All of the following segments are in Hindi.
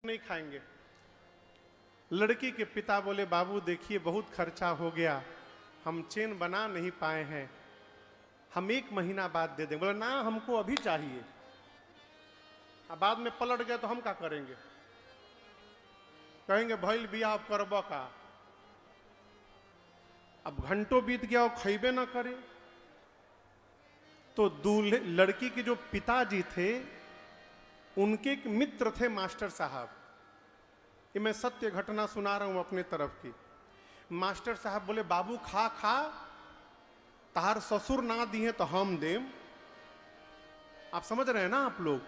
नहीं खाएंगे। लड़की के पिता बोले बाबू देखिए बहुत खर्चा हो गया, हम चेन बना नहीं पाए हैं, हम 1 महीना बाद दे देंगे। बोले ना हमको अभी चाहिए, अब बाद में पलट गए तो हम क्या करेंगे? कहेंगे भइल बिया अब करबो का। अब घंटों बीत गया और खैबे ना करे। तो दूल्हे लड़की के जो पिताजी थे उनके एक मित्र थे मास्टर साहब। ये मैं सत्य घटना सुना रहा हूं अपने तरफ की। मास्टर साहब बोले बाबू खा खा, तार ससुर ना दिए तो हम देम। आप समझ रहे हैं ना आप लोग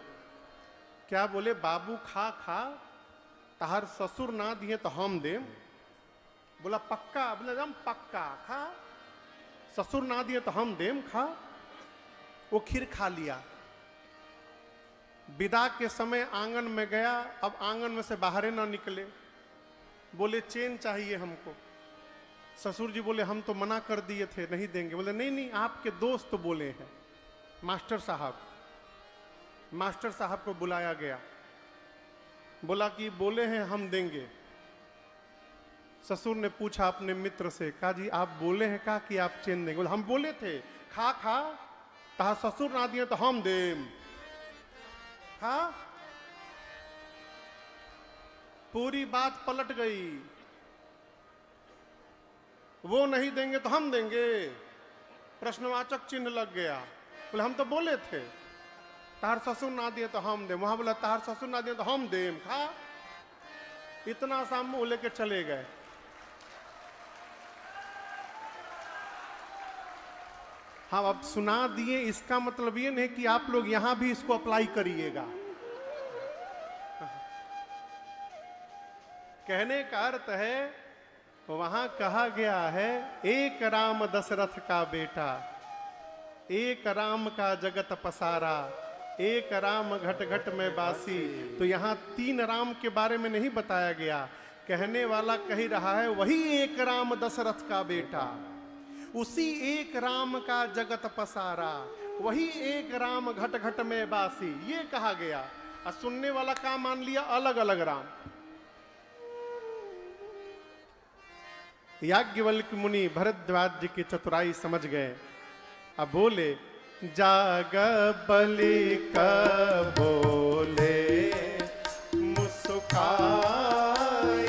क्या बोले? बाबू खा खा, तार ससुर ना दिए तो हम देम। बोला पक्का? बोले हम पक्का खा, ससुर ना दिए तो हम देम, खा। वो खीर खा लिया। विदा के समय आंगन में गया, अब आंगन में से बाहर ना निकले। बोले चेन चाहिए हमको। ससुर जी बोले हम तो मना कर दिए थे, नहीं देंगे। बोले नहीं नहीं, आपके दोस्त बोले हैं मास्टर साहब। मास्टर साहब को बुलाया गया, बोला कि बोले हैं हम देंगे। ससुर ने पूछा अपने मित्र से, कहा जी आप बोले हैं का कि आप चेन देंगे? बोले हम बोले थे खा खा, तहा ससुर ना दिए तो हम देम, खा। पूरी बात पलट गई। वो नहीं देंगे तो हम देंगे, प्रश्नवाचक चिन्ह लग गया। बोले हम तो बोले थे तार ससुर ना दिए तो हम देम। वहां बोला तार ससुर ना दिए तो हम देम, खा। इतना सा मुंह लेके चले गए। हाँ अब सुना दिए, इसका मतलब ये नहीं कि आप लोग यहां भी इसको अप्लाई करिएगा। कहने का अर्थ है वहां कहा गया है एक राम दशरथ का बेटा, एक राम का जगत पसारा, एक राम घट घट में बासी। तो यहां 3 राम के बारे में नहीं बताया गया। कहने वाला कह रहा है वही एक राम दशरथ का बेटा, उसी एक राम का जगत पसारा, वही एक राम घट घट में बासी, ये कहा गया। और सुनने वाला का मान लिया अलग अलग राम। याज्ञवल्क्य मुनि भरद्वाज जी की चतुराई समझ गए। अब बोले जाग बलि का बोले मुस्काए,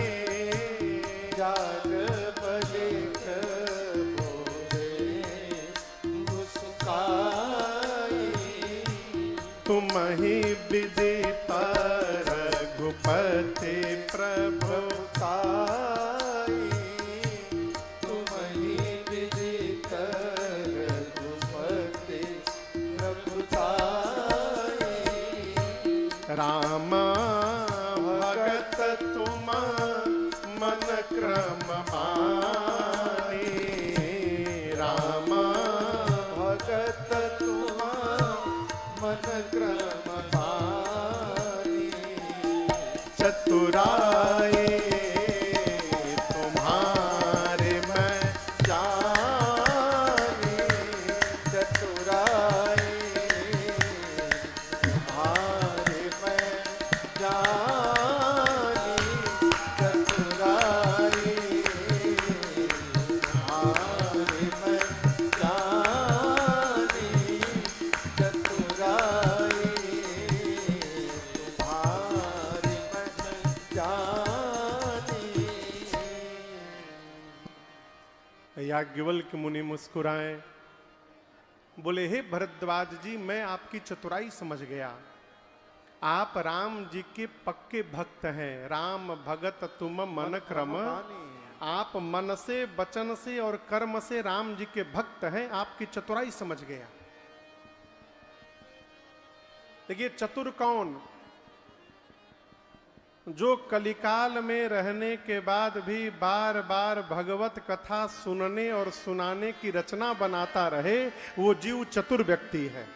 जाग बलि का बोले मुस्काए, तुम ही विदिता रघुपति प्रभु राम भगत तुम मन क्रम माने, राम भगत तुम मन क्रम माने, चतुराई तुम्हारे मैं जाने, चतुराई याज्ञवल्क्य मुनि मुस्कुराए, बोले हे भरद्वाज जी मैं आपकी चतुराई समझ गया। आप राम जी के पक्के भक्त हैं। राम भगत तुम मन क्रम, आप मन से वचन से और कर्म से राम जी के भक्त हैं। आपकी चतुराई समझ गया। देखिए चतुर कौन? जो कलिकाल में रहने के बाद भी बार बार भगवत कथा सुनने और सुनाने की रचना बनाता रहे, वो जीव चतुर व्यक्ति है।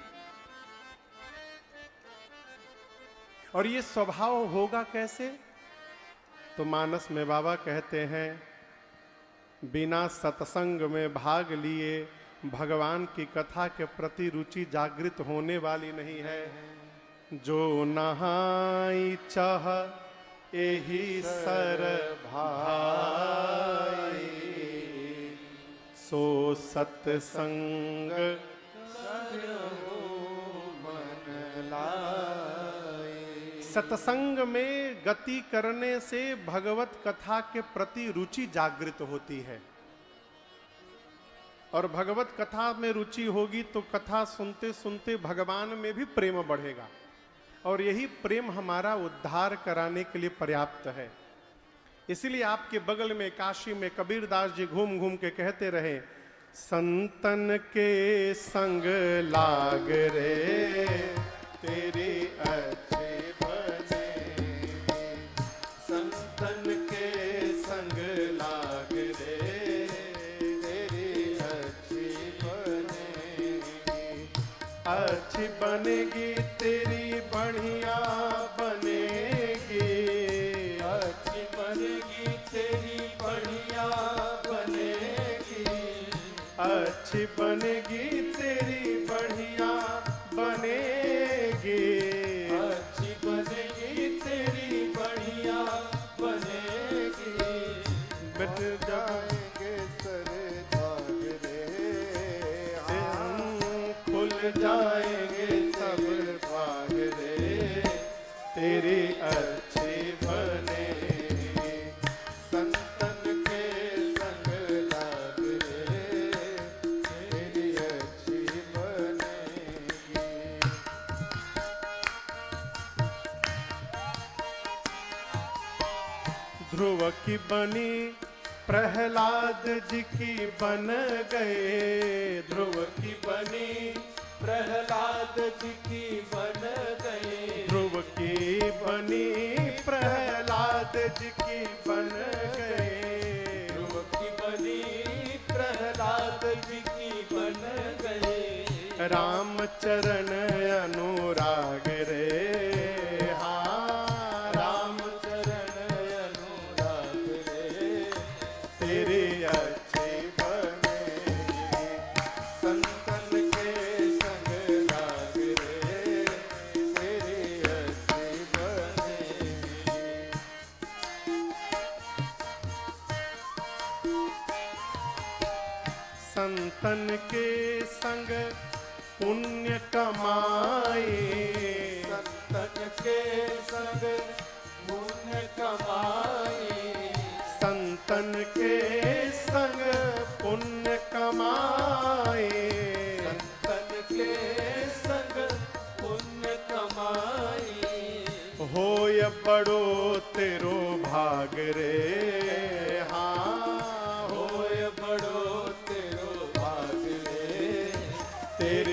और ये स्वभाव होगा कैसे? तो मानस में बाबा कहते हैं बिना सत्संग में भाग लिए भगवान की कथा के प्रति रुचि जागृत होने वाली नहीं है। जो नहाई चाह एही सर भाई, सो सत्संग सत्संग में गति करने से भगवत कथा के प्रति रुचि जागृत होती है, और भगवत कथा में रुचि होगी तो कथा सुनते सुनते भगवान में भी प्रेम बढ़ेगा, और यही प्रेम हमारा उद्धार कराने के लिए पर्याप्त है। इसलिए आपके बगल में काशी में कबीरदास जी घूम घूम के कहते रहे, संतन के संग लाग रे तेरी अच्छी बने, संतन के संग लाग रे तेरी अच्छी बनेगी, अच्छी बनेगी तेरी बढ़िया बनेगी, अच्छी बनेगी तेरी बढ़िया बनेगी, अच्छी बनेगी तेरी बढ़िया बनेगी, अच्छी बनेगी तेरी बढ़िया बनेगी, बट जाएंगे सर भाग रे, खुल जाएंगे सब भाग रे तेरी अच्छी बनेगी, संतन के संग लाग रे तेरी अच्छी बनेगी। ध्रुव की बनी प्रहलाद जी की बन गए, ध्रुव की बनी प्रहलाद जी की बन गए, ध्रुव की बनी प्रहलाद जी की बन गए, ध्रुव की बनी प्रहलाद जी की बन गए, रामचरण अनुराग रे, हाँ रामचरण अनुराग रे तेरी अच्छी बनेगी, संतन के संग लाग रे तेरी अच्छी बनेगी। संतन के संग पुण्य कमाए, संतन के संग पुण्य कमाए, संतन के संग पुण्य कमाए, संतन के संग पुण्य कमाए, होय बड़ो तेरो भाग रे, हाँ होय बड़ो तेरो भाग रे तेरी